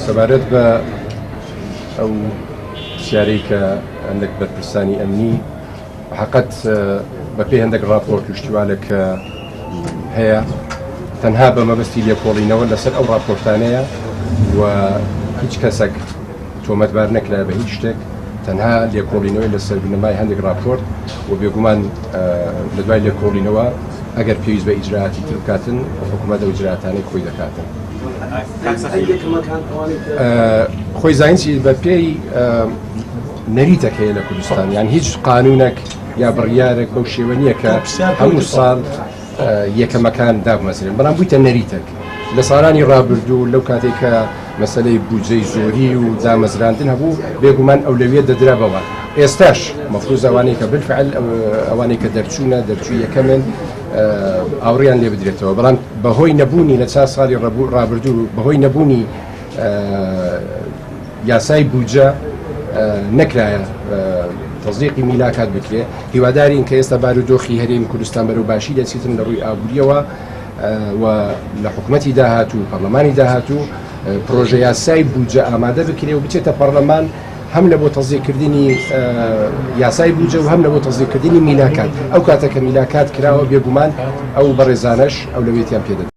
سەبارەت بە ئەو سیارەی کە هەندێک بەرپرسانی ئەمنی حقت بە پێی هەندێک راپۆرت و شتیوانێک هەیە تەنها بە مەبەستی لێکۆڵینەوە لەسەر ئەو راپۆرتانەیە و هیچ کەسێک تۆمەتبار نەکرا بە هیچ شتێک تەنها لێکۆڵینەوەی لەسەر بنەمای هەندێک راپۆرت و بێگومان لە دوای لێکۆڵینەوە ئەگەر پێویست بە ئیجراعاتی تر بکاتن حکوومەت ئەو ئیجراعاتانەی خۆی دەکاتن. خۆی زانستی بە پێی نەریتێک هەیە لە کوردستان یان هیچ قانونێک یا بڕیارێک بەو شێوە نییە کە هەموو ساڵ یەکەمەکان دابمەزرێن بەڵام بوویتە نەریتێک لە ساڵانی ڕابردوو لەو کاتێک کە مەسەلەی بودجەی زۆری و دامەزراندن هەبوو بێگومان ئەولەویە دەدرا بەوە. ئێستاش مەفروض ئەوانەی کە بالفعل ئەوانەی کە دەرچوو یەکەمن ئاوڕیان لێ بدرێتەوە بەڵام بەهۆی نەبوونی لە چند ساڵی ڕابردوو بەهۆی نەبوونی یاسای بودجە نەکرایە تەزیقی میلاکات بکرێ. هیوادارین کە ئێستا بارودۆخی هەرێمی کوردستان بەرەو باشی دەچێتن لە ڕووی ئابووریەوە و لە حکوومەتی داهاتوو پەرلەمانی داهاتوو پرۆژە یاسای بودجە ئامادە بکرێ و بچێتە پەرلەمان هەم لە بۆ تەزیقکردنی یاسای بودجە و هەم لە بۆ تەزیقکردنی میلاکات ئەو کاتە کە میلاکات کراوە بێگومان ئەو بەڕێزانەش ئەو لەوێتیان پێدەدات.